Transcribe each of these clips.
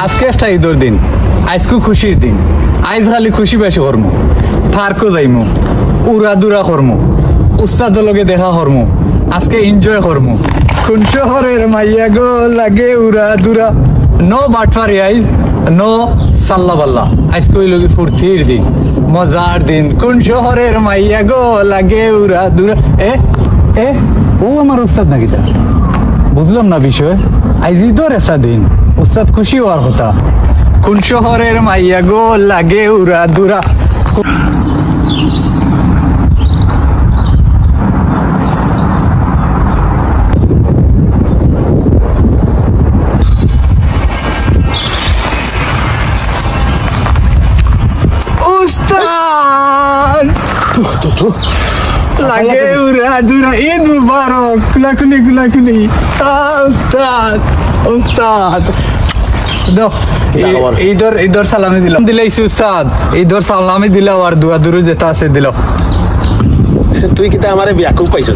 আজকে একটা ঈদের দিন, আজকে খুশির দিন। আজ খালি খুশি বেশি করমু, পার্কও যাইমু, উড়া দুরা করমু, উস্তাদের লগে দেখা করমু, আজকে এনজয় করমু। কোন শহরের মাইয়া গো লাগে উড়া দুরা। নো বাটফারি আইজ, নো সাল্লা বাল্লা। আজকে ওই লগে ফুর্তির দিন, মজার দিন। কোন শহরের মাইয়া গো লাগে উড়া দুরা। এ ও আমার উস্তাদ নাকি? তা বুঝলাম না বিষয়। আজ ঈদের একটা দিন, উস্তাদ খুশি হওয়ার কথা। কোন শহরের মাইয়া গো লাগে উড়া দুরা। উস্তাদ লাগে উড়া দুরা। ঈদ মুবারক। কুলাকুলি কুলাকুলি। উস্তাদ উস্তাদ ঈদর সালামি দিলাম দিলাইছি উস্তাদ। ঈদর সালামি দিলাও আর দুয়া দুরু যেটা আছে দিল। তুই কিতা আমারে বিয়াকুব পাইছ?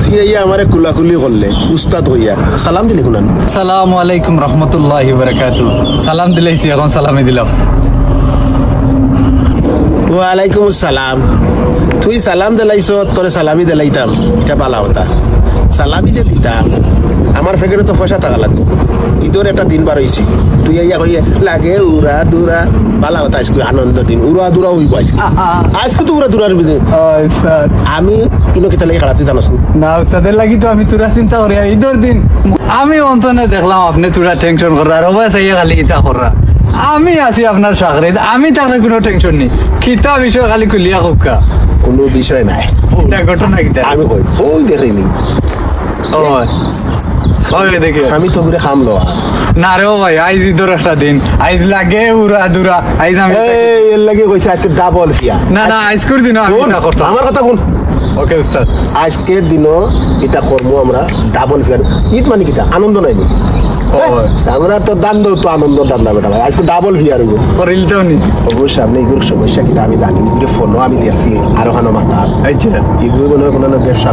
তুই ইয়া আমারে কুলাকুলি করলে উস্তাদ হইয়া সালাম দিলি কোন? আসসালামু আলাইকুম রাহমাতুল্লাহি ওয়া বারাকাতুহু। সালাম দিলাইছি, এখন সালামি দিলাম। ওয়ালাইকুম আসসালাম। তুই সালাম দিলাইছ, তোরে সালামি দিলাইতাম, এটা ভালো কথা। সালামি যে দিতাম, আমার ফেকেরে তো পয়সা টাকা লাগতো। ঈদের একটা দিন বার হয়েছি, তুই ইয়া কইয়া লাগে উড়া দুরা। ভালো কথা, আজকে আনন্দ দিন, উড়া দুরা হইব আজকে। আজকে তো উড়া দুরার বিদে আমি কিনো কিতা লাগে খারাপ, তুই জানোস না? উস্তাদের লাগি তো আমি তোরা চিন্তা করি। ঈদের দিন আমি অন্তনে দেখলাম আপনি তোরা টেনশন করা, রবা চাইয়া খালি কিতা করা। আমি আছি আপনার সাগরে, আমি তাহলে কোনো টেনশন নেই। কিতা বিষয় খালি খুলিয়া হোকা, কোনো বিষয় নাই। ঘটনা কিতা আমি কই ওই দেখিনি। দেখে আমি তো ঘুরে খাম লওয়া না রে ভাই। আইজ ঈদের একটা দিন, আইজ লাগে উড়া দুরা। আইজ আমি এর লাগে কইছি আজকে ডাবল ফিয়া। না না, আজকের দিন আমি না করতাম। আমার কথা বল। ওকে উস্তাদ, আজকের দিনও এটা করবো আমরা ডাবল ফিয়ার। ঈদ মানে কিটা আনন্দ নাই, আমরা তো দান দেব তো আনন্দ দান দেবে ভাই। আজকে ডাবল ফিয়ার করিলতেও নি অবশ্যই। আপনি এগুলোর সমস্যা কিটা আমি জানি, ফোনও আমি দিয়েছি আরো খানো মাথা। আচ্ছা, এগুলো মনে হয় কোনো ব্যবসা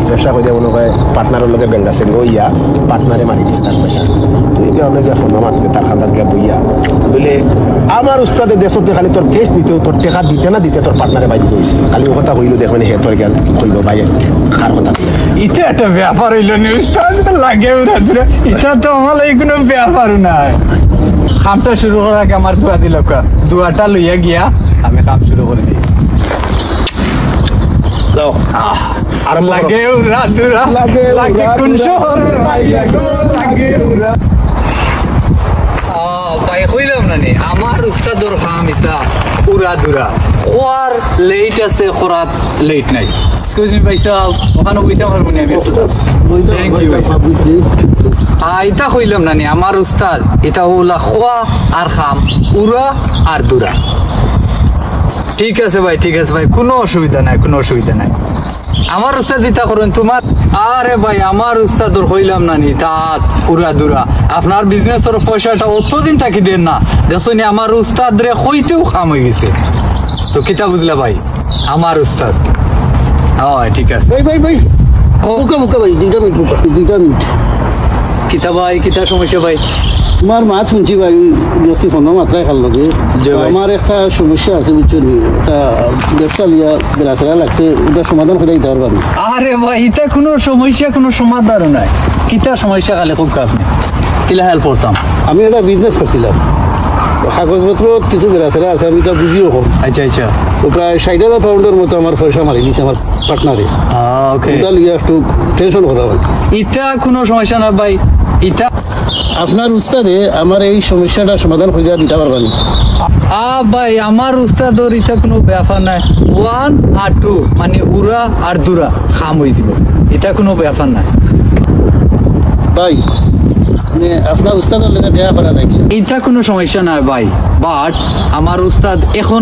ব্যবসা করে মনে হয় পার্টনারের লোকের ব্যাংক আছে ইয়া পার্টনারে মারি দিচ্ছে তার পয়সা। তুই অনেক ফোন মারতে তার খান্দার গিয়া বইয়া বলে আমার উস্তাদের দেশ খালি তোর কেস দিতে, তোর টেকা দিতে না দিতে তোর পার্টনারে বাইরে হয়েছে। খালি ও কথা কইলো দেখবেন হে তোর জ্ঞান কইব ভাই খার কথা। এটা একটা ব্যাপার হইল নি উস্তাদ, লাগে উড়া দুরা। এটা তো আমার কোনো ব্যাপার নাই। কামটা শুরু করার আগে আমার দোয়া দিল, দোয়াটা লইয়া গিয়া আমি কাম শুরু করে দিই। আর লাগে উড়া দুরা, লাগে কোন শহরের মাইয়া গো লাগে উড়া। ভাই কইলাম না নি, আমার উস্তাদর কাম এটা উড়া দুরা। ওর লেট আছে, খরাত লেট নাই। এক্সকিউজ মি ভাই সাহেব, ওখানে বইতে পারবো না আমি? এটা কইলাম না নি, আমার উস্তাদ এটা হলা খোয়া আর খাম, উড়া আর দুরা। ঠিক আছে ভাই, ঠিক আছে ভাই, কোনো অসুবিধা নাই, কোনো অসুবিধা নাই। আমার উস্তাদ ইতা করেন তোমার। আরে ভাই আমার উস্তাদর কইলাম না নি তাত উড়া দুরা। আপনার বিজনেসের পয়সাটা অতদিন থাকি দেন না, দেখুন আমার উস্তাদ রে কইতেও কাম হয়ে গেছে। তো কিতা বুঝলা ভাই, আমার উস্তাদ। হ্যাঁ ঠিক আছে ভাই ভাই ভাই মুখা মুখা ভাই 2 মিনিট। কিতা ভাই, কিতা সমস্যা ভাই? তোমার মা শুনছি ভাই গেছি ফোন মাত্রায় খাল লাগে। আমার একটা সমস্যা আছে বুঝছো, একটা ব্যবসা লিয়া বেড়াচেরা লাগছে, এটা সমাধান করে দিতে পারবেন? আরে ভাই এটা কোনো সমস্যা, কোনো সমাধানও নাই। কিতা সমস্যা খালে খুব আপনি কিলা হেল্প করতাম। আমি একটা বিজনেস করছিলাম, কাগজপত্র কিছু বেড়াচেরা আছে, আমি তা বুঝিও কম। আচ্ছা আচ্ছা। তো প্রায় 60,000 পাউন্ডের মতো আমার পয়সা মারি দিচ্ছে আমার পার্টনারে। এটা লিয়া একটু টেনশন করা ভাই। এটা কোনো সমস্যা না ভাই। এটা আপনার উস্তাদে আমার এই সমস্যাটা সমাধান করে দিতে পারবেন? ভাই আমার উস্তাদর এটা কোনো ব্যাপার নাই। 1 আর 2 মানে উড়া আর দুরা খাম হয়ে দিব, এটা কোনো ব্যাপার নাই ভাই। আপনার উস্তাদের লেগে দেয়া করা নাকি? এটা কোনো সমস্যা নাই ভাই, বাট আমার উস্তাদ এখন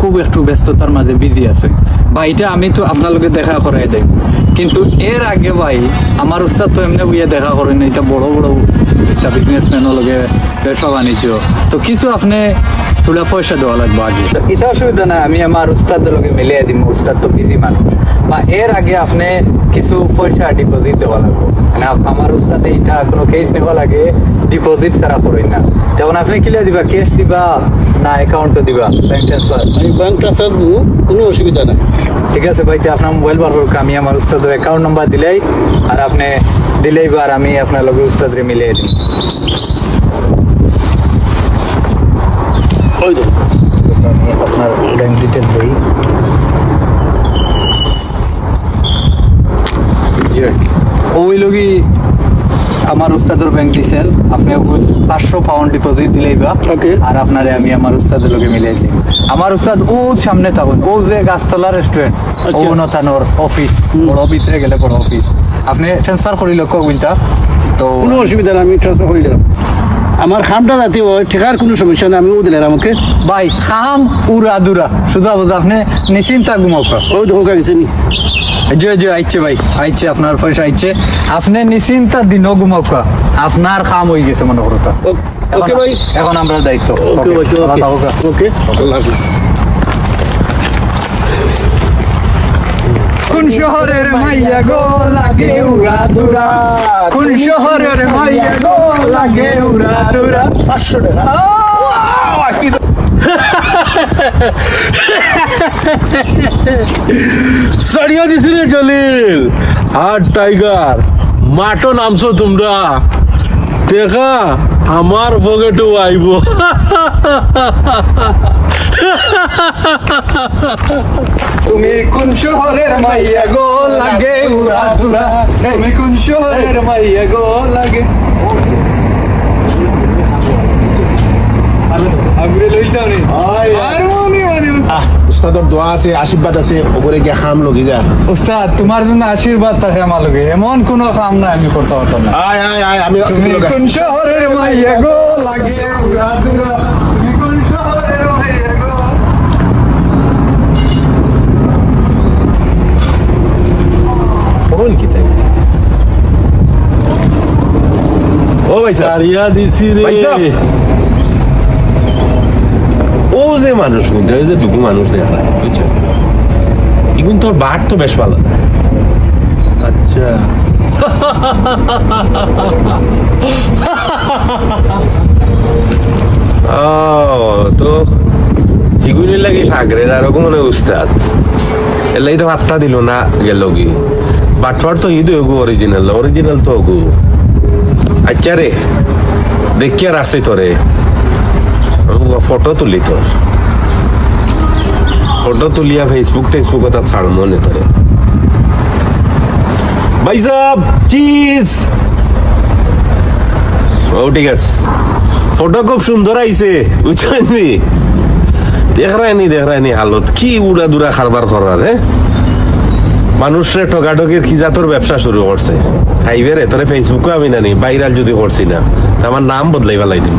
খুব একটু ব্যস্ততার মাঝে বিজি আছে ভাই। এটা আমি তো আপনার লগে দেখা করাই দেব, কিন্তু এর আগে ভাই আমার উস্তাদ তো এমনি বইয়া দেখা করেন। এটা বড় বড় একটা বিজনেসম্যানের লগে ব্যবসা বাণিজ্য, তো কিছু আপনি তোলা পয়সা দেওয়া লাগবে আগে। এটা অসুবিধা না, আমি আমার উস্তাদের লগে মিলিয়ে দিব, উস্তাদ তো বিজি মানুষ। বা এর আগে আপনি কিছু পয়সা ডিপোজিট দেওয়া লাগবে, মানে আমার উস্তাদে এটা কোনো কেস নেওয়া লাগে, ডিপোজিট ছাড়া পড়ই না। যেমন আপনি কিলে দিবা, ক্যাশ দিবা না অ্যাকাউন্টে দিবা, ব্যাংক ট্রান্সফার? ব্যাংক ট্রান্সফার কোনো অসুবিধা নাই। ঠিক আছে ভাই, আপনার মোবাইল বার হোক, আমি আমার উস্তাদের অ্যাকাউন্ট নাম্বার দিলেই আর আপনি দিলেই বার আমি আপনার লগে উস্তাদরে মিলিয়ে দিই। আমি আপনার ব্যাংক ডিটেল দিই। ওই লগি আমার উস্তাদের ব্যাংক দিছেন, আপনি 500 পাউন্ড ডিপোজিট দিলেই বা আর আপনারে আমি আমার উস্তাদের লগে মিলিয়ে দিই। আমার উস্তাদ ও সামনে থাকুন, ও যে গাছতলা রেস্টুরেন্ট, ও নতানোর অফিস, বড় ভিতরে গেলে বড় অফিস। আপনি ট্রান্সফার করিল কুইন্টা, তো কোনো অসুবিধা নেই, আমি ট্রান্সফার করে দিলাম। আমার খামটা যাতে হয় ঠিকার কোনো সমস্যা নেই, আমি ও দিলাম আমাকে। ভাই খাম উড়া দুরা শুধু আপনি নিশ্চিন্তা ঘুমাও। ও ধোকা দিছে নি আইছে ভাই, আইছে আপনার পয়সা আইছে, আপনি নিশ্চিন্তা দিনও ঘুমাও, আপনার খাম হয়ে গেছে মনে করো। ওকে ভাই, এখন আমরা দায়িত্ব। ওকে ওকে, আল্লাহ হাফিজ। কোন শহরের মাইয়া গো লাগে উড়া দুরা, কোন শহরের মাইয়া গো লাগে উড়া দুরা। 500 টাকা সারিয়া দিছি রে জলিল আর টাইগার, মাটো নামছো তোমরা, দেখা আমার পকেটও আইব। তুমি কোন শহরের মাইয়া গো লাগে উড়া দুরা, তুমি কোন শহরের মাইয়া গো লাগে। উস্তাদর দোয়া আছে, আশীর্বাদ আছে, ওপরে গিয়ে খাম লগি যা। উস্তাদ তোমার জন্য আশীর্বাদ থাকে আমার লগে, এমন কোন কাম না আমি করতে পারতাম না। আয় আয় আয়, আমি তুমি কোন শহরের মাইয়া গো লাগে উড়া দুরা, তুমি কোন শহরের মাইয়া গো। বল কি তাই? ও ভাই সারিয়া দিছি রে। ও যে মানুষ কিন্তু, ওই যে দুটো মানুষ দেখা বুঝছো, এখন তোর বাট তো বেশ ভালো। আচ্ছা তো হিগুলির লাগে সাগরে এরকম মানে উস্তাদ এলাই তো হাতটা দিল না গেল কি বাটফার তো ঈদ হগু অরিজিনাল তো হগু। আচ্ছা রে দেখি আর আসছি তোরে ফটো তুলি, তোর ফটো তুলিয়া ফেসবুক টেসবুক ছাড় মনে তোরে। ভাই সাহেব চিজ, ও ঠিক আছে, ফটো খুব সুন্দর আইছে বুঝছেন, দেখ রায়নি হালত কি উড়া দুরা খারবার করার। হ্যাঁ মানুষরে ঠকাঠকির খিজাতর ব্যবসা শুরু করছে, খাইবে রে তোরে ফেসবুকে আমি নানি ভাইরাল যদি করছি না আমার নাম বদলাই ফেলাই দিন।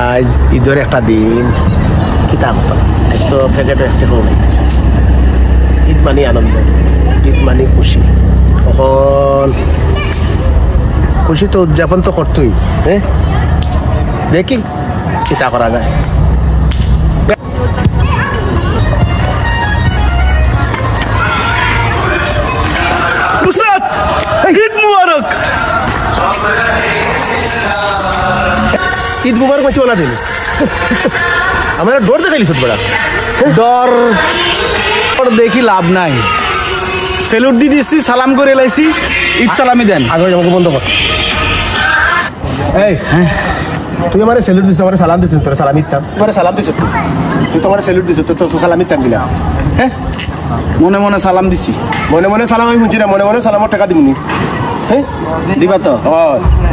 আজ ঈদের একটা দিন, কিতাব আজ তো প্যাকেটে একটা হবে। ঈদ মানে আনন্দ, ঈদ মানে খুশি, তখন খুশি তো উদযাপন তো করতেই। হ্যাঁ দেখি কিতা করা যায়। ঈদ মুবারক, ঈদ মুবারক মানে চলা দিন। আমরা ডর দেখাইলিস বড়া, ডর দেখি লাভ নাই, সেলুট দিয়ে দিচ্ছি, সালাম করে এলাইছি, ঈদ সালামি দেন। আগে আমাকে বন্ধ কর। এই তুই আমার সেলুট দিস, আমার সালাম দিস, তোর সালাম দিতাম, তোমার সালাম দিস, তুই তোমার সেলুট দিস, তোর সালাম দিতাম কিনা? হ্যাঁ মনে মনে সালাম দিচ্ছি, মনে মনে সালাম আমি শুনছি না, মনে মনে সালামের টাকা দিবনি। হ্যাঁ দিবা তো?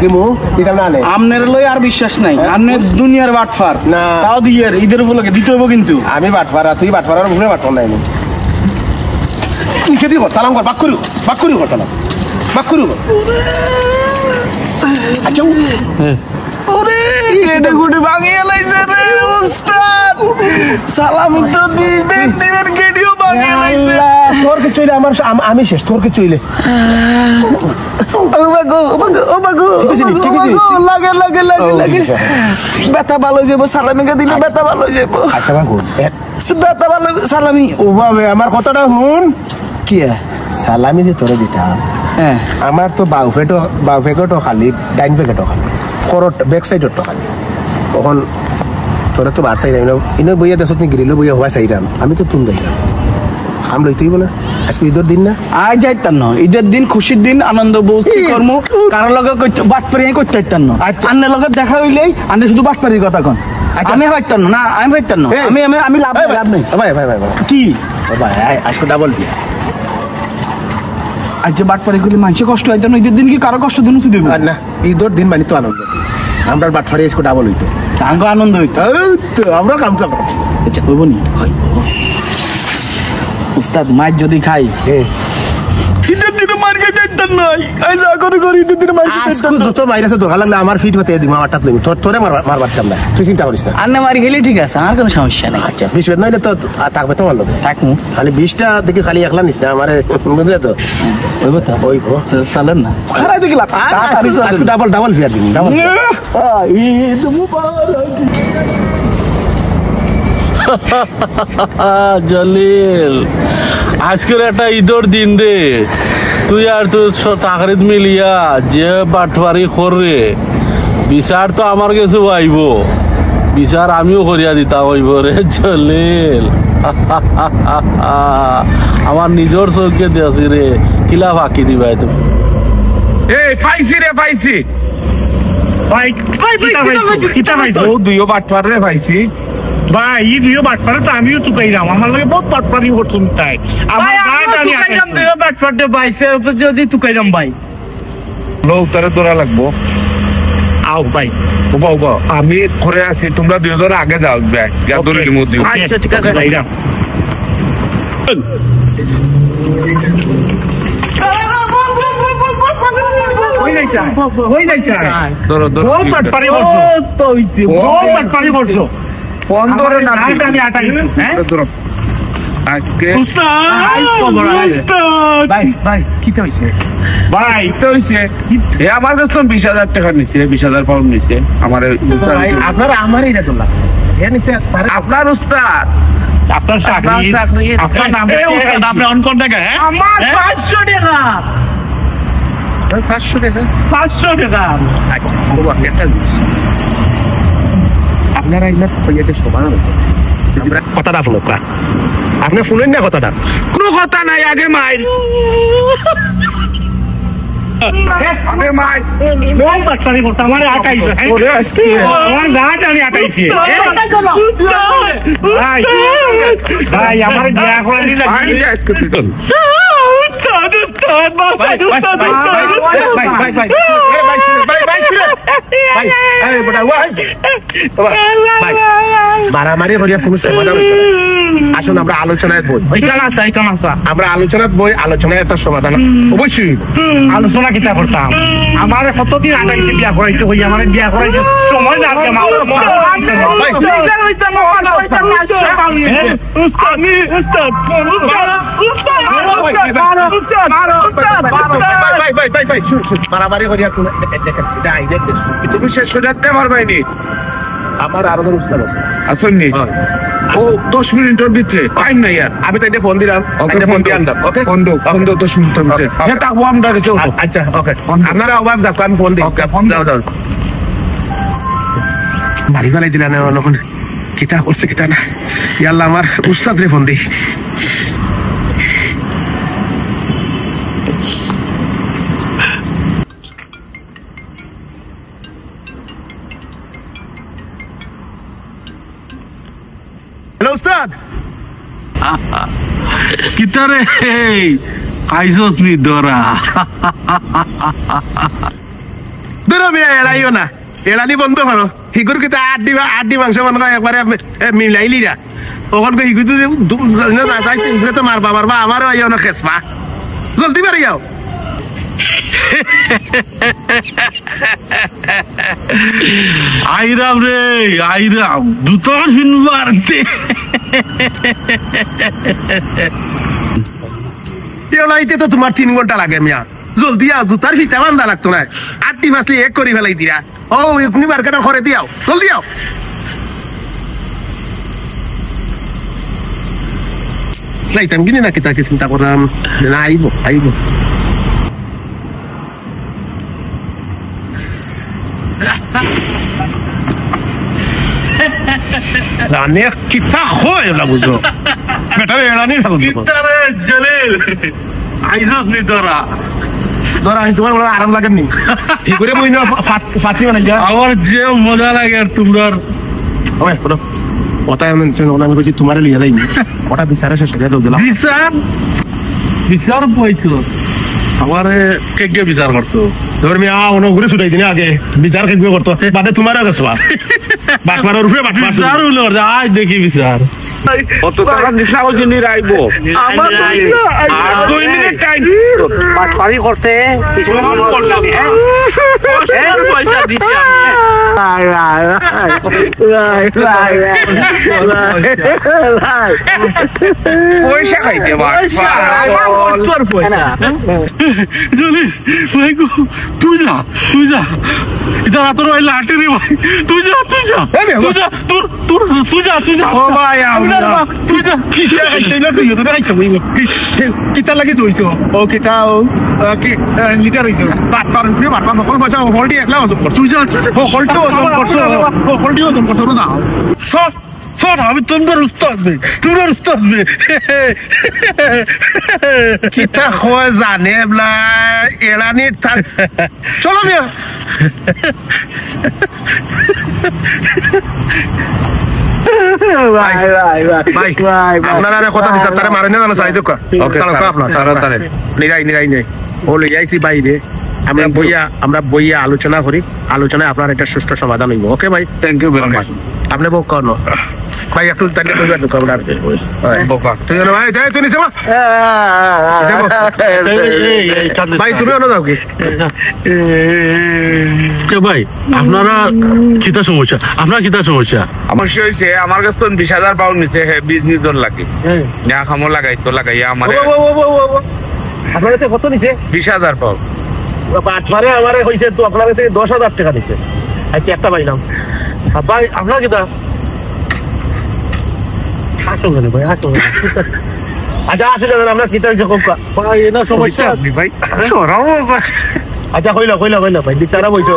দিমু, দিতাম না। আমনের লই আর বিশ্বাস নাই, আমনের দুনিয়ার বাটফার না, তাও দিয়ে ঈদের উপলক্ষে দিতে হইব কিন্তু। আমি বাটফারা, তুই বাটফারার ভুলে বাটফার নাই। তুই খেতে কর, সালাম কর, বাক করি কর, সালাম বাক করি কর। আচ্ছা ওরে কেটে কুটে ভাঙিয়ে লাইছে রে উস্তাদ, সালাম তো দিবেন কেডিও তোর কে চইলে আমার আমি শেষ তোর কে চইলে ব্যথা ভালো যাবো সালামিকে দিলে ব্যথা ভালো যাবো আচ্ছা বাবু ব্যথা ভালো সালামি ও বাবা আমার কথাটা শুন কি সালামি যে তোরে দিতাম হ্যাঁ আমার তো বাউ প্যাকেটও খালি ডাইন প্যাকেটও খালি করট ব্যাক সাইডরটা খালি তখন তোরা তো বার সাইড ইনো বইয়া দেশ তুমি গিরিলো বইয়া হওয়া চাইরাম আমি তো তুম যাইরাম খাম লইতেই বলে আজকে ঈদের দিন না আজ যাইতাম না ঈদের দিন খুশির দিন আনন্দ বস্তি কর্ম কারোর লগে বাটপারি করতে চাইতাম না আন্নের লগে দেখা হইলেই আন্নে শুধু বাটপারির কথা কন আমি ভাবতাম না আমি ভাবতাম না আমি লাভ নেই ভাই ভাই ভাই কি ভাই আজকে ডাবল বিয়া আজ যে বাটপারি করলে মানুষের কষ্ট হইতাম না ঈদের দিন কি কারো কষ্ট দিন দিব না ঈদের দিন মানে তো আনন্দ আমরা বাটফারি আজকে ডাবল হইতো তাঙ্গ আনন্দ হইতো আমরা কাম কাম আচ্ছা হইব নি উস্তাদ মাছ যদি খাই ঈদের দিনে মার খেতে চাইতাম নাই যা করে করি ঈদের দিনে মার খেতে চাইতাম যত ভাইরাসে দরকার লাগলে আমার ফিট হতে দিম আমার টাত লইম তোরে মার বাচ্চাম না তুই চিন্তা করিস না আন্নে মারি খেলে ঠিক আছে আমার কোনো সমস্যা নেই আচ্ছা বিষ বেদ নইলে তো থাকবে তোমার লোক থাকমু খালি বিষটা দেখি খালি একলা নিস না আমার বুঝলে তো হইব তো হইব চলেন না খারাই দেখি লাভ আজকে ডাবল ফিয়ার দিন ডাবল ঈদ মুবারক জলিল আজকের একটা ঈদের দিন রে তুই আর তুই তাকরিদ মিলিয়া যে বাটপারি কররে বিচার তো আমার কাছে আইব বিচার আমিও করিয়া দিতাম হইব রে জলিল আমার নিজের চৌকে দিয়েছি রে কিলা ফাঁকি দিবাই তুমি এই পাইছি রে পাইছি ভাই কিটা পাইছো দুইও বাটপার রে পাইছি ভাই এই দুইও বাটপারে তো আমিও তো পাইলাম আমার লাগে বহুত বাটপারি করছুন তাই আমার গাটানি আইলাম দুইও বাটপারতে পাইছে যদি তুকাইলাম ভাই লো উত্তরে দৌড়া লাগবো আও ভাই ওবা ওবা আমি করে আছি তোমরা দুইজন আগে যাও ব্যাগ যা দৌড়ির মধ্যে আচ্ছা ঠিক আছে ভাইরা আজকে আমার কাছে তো 20,000 টাকা নিছে 20,000 পাউন্ড নিছে আমার আপনার উস্তাদ আপনার চাকরি আপনার নাম আপনি অন কোন টাকা হ্যাঁ আমার 500 টাকা 500 টাকা আচ্ছা একটা আপনারা ইনা কইয়াতে সমান কথাটা শুনুক আপনি শুনেন না কথাটা কোনো কথা নাই আগে মাইর আগে মাইর কোন বাচ্চারি বলতা আমারে আটাইছে আমার গাট আমি আটাইছি ভাই ভাই আমার বিয়া করে দিলা আজকে তুই উস্তাদ উস্তাদ বাসাই উস্তাদ ভাই ভাই ভাই মারামারি করিয়া কোনো সমাধান হইতো না আসুন আমরা আলোচনায় বই আমরা আলোচনায় বই আলোচনায় একটা সমাধান অবশ্যই আলোচনা কিতা করতাম আমার কতদিন আগে বিয়া করাইতে হই আমার বিয়া করাইতে সময় লাগে মারামারি করিয়া তুমি শেষ করে যেতে পারবাইনি আমার আরো উস্তাদ আছে আসুননি ও 10 মিনিটের ভিতরে টাইম নাই আর আমি তাইতে ফোন দিলাম ফোন দিয়ে আনলাম ওকে ফোন দাও 10 মিনিটের ভিতরে হ্যাঁ তাকবো আমরা কাছে আচ্ছা ওকে আপনারা অভাব যাক আমি ফোন দিই যাও যাও বাড়ি গেলে দিলা না যখন কিতা করছে কিতা না ইয়াল্লা আমার উস্তাদ রে ফোন দিই হ্যালো উস্তাদ কিতারে আইসোস নি দরা দূর মিয়া এলাইও না এলানি বন্ধ করো হিগুর কিতা আড্ডি মাংস বন্ধ করে একবারে মিলাইলি না ওখান হিগু তো মারবা আমারও আইও না খেসবা জলদি বাড়ি যাও আইরাম রে আইরাম দুটো শুনবার এলাইতে তো তোমার 3 ঘন্টা লাগে মিয়া জলদি আও জুতার ফিতা বান্ধা লাগতো না 8টি ফাসলি এক করে ফেলাই দিয়া ও এখনি মার্কেটে করে দিও জলদি আও লাইতাম কিনে নাকি তাকে চিন্তা করলাম না আইব জানে কিতা হয় না বুঝো বেটারে এড়ানি ভালো কিতারে জলিল আইজস নি তোরা ধরা তোমার বড় আরাম লাগেনি কি করে বই না ফাতিমা না যা আমার যে মজা লাগে আর তোমরার ওই বলো কথা এমন শুনো আমি কইছি তোমারে লিয়া যাইনি ওটা বিচারে শেষ করে দিলাম বিচার বিচার পাইতো আমারে কে বিচার করতো ধর্মী অন্য ঘুরে ছুটাই দিনে আগে বিচার কে করতো বাদে তোমারও গেছবা বাটমার রূপে বাটমার বিচার হলো আজ দেখি বিচার কত টাকা দিছনা ওই জন্য আইবো আমার আর 2 মিনিট টাইম পারি করতে পয়সা দিছি পয়সা খাইতে পয়সা জলি ভাই গো তুই যা এটা তোর ভাই লাটে রে ভাই তুই যা ও ভাই তুই যা কিতা লাগি তুইছো ও কিতা কি লিটার হইছো বাটপার নকল পয়সা হলটি একলা হতো তুই যা হলটো ওজন করছো হলটি ওজন করছো না সর আমি তোমার উস্তাদ বে কিতা হয় জানে বলা এলানির তার চলো মিয়া ভাই আপনারা কথা দিচ্ছেন তারা মারেন না সারি দোকা আপনার নিরাই নেই ও লই আইছি বাইরে আমরা বইয়া আলোচনা করি আলোচনায় আপনার একটা সুষ্ঠু সমাধান হইব ওকে ভাই থ্যাংক ইউ ভেরি মাচ আপনি বক করো ভাই একটু তাকে কইবার দোকা আপনার বোকা তুই ভাই যাই তুই নিছে ভাই তুমি অন্য যাও কি ভাই আপনারা কিতা সমস্যা আমার হইছে আমার কাছে তো 20,000 পাউন্ড নিছে বিজনেস জোর লাগে না খামো লাগাইয়া আমার আপনার কাছে কত নিছে 20,000 পাউন্ড আটবারে আমারে হইছে তো আপনার কাছে 10,000 টাকা নিছে আচ্ছা একটা পাইলাম ভাই আপনার কিতা আসো গেলে ভাই আসো আচ্ছা আসলে আমরা কিতা হইছে কোকা ভাই এনা সমস্যা ভাই সরাও আচ্ছা কইলা ভাই বিচারা বইছো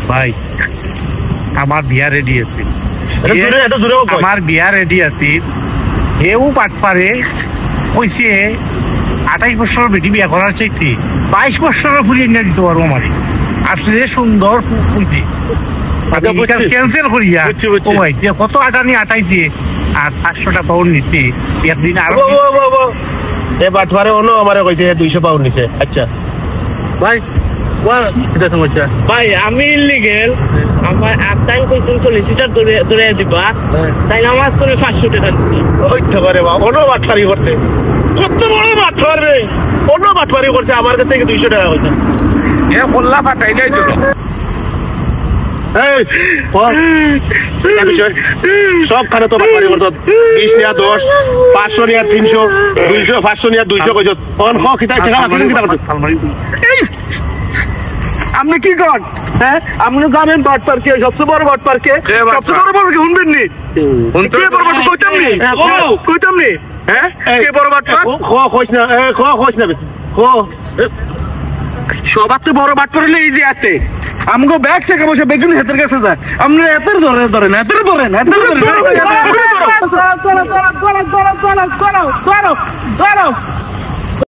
ভাই আমার বিয়া রেডি আছে এটা দূরে আমার বিয়া রেডি আছে এও পাট পারে কইছে 28 বছর বেটি বিয়া করার চাইতে 22 বছরের ফুরিয়ে নিয়ে দিতে পারবো আমার আসলে সুন্দর ফুলতে ক্যান্সেল করিয়া ও ভাই কত আটা নিয়ে 28 দিয়ে আর 500 টাকা পাউন্ড নিছি একদিন আর এ বাটবারে অন্য আমারে কইছে 200 পাউন্ড নিছে আচ্ছা ভাই কিতা সমস্যা ভাই আমি ইলিগেল আমার টাইম কইছেন সলিসিটার ধরে দিবা তাই আমার তোরে 500 টাকা দিছি ওই তো করে বাবা অন্য বাটবারি করছে কত বড় বাটবার রে অন্য বাটবারি করছে আমার কাছ থেকে 200 টাকা হইছে এ বললা পাঠাইলাই তো এই সব খানে তো বাটবারি করতো 20 নিয়া 10 500 নিয়া 300 200 500 নিয়া 200 কইছো কোন খ কিতা টাকা বাকি কিতা করছো আপনি কি কর হ্যাঁ আপনি জানেন বাটপার কে সবচেয়ে বড় বাটপার কে সবচেয়ে বড় বাটপার কে শুনবেন নি কে বড় বাটপার কইতাম নি হ্যাঁ কে বড় বাটপার খ কইছ না খ কইছ না খ সবাতে বড় বাটপার হলে এই যে আতে আমগো ব্যাগ থেকে বসে বেগুন হেতের কাছে যায় আপনি এতের ধরেন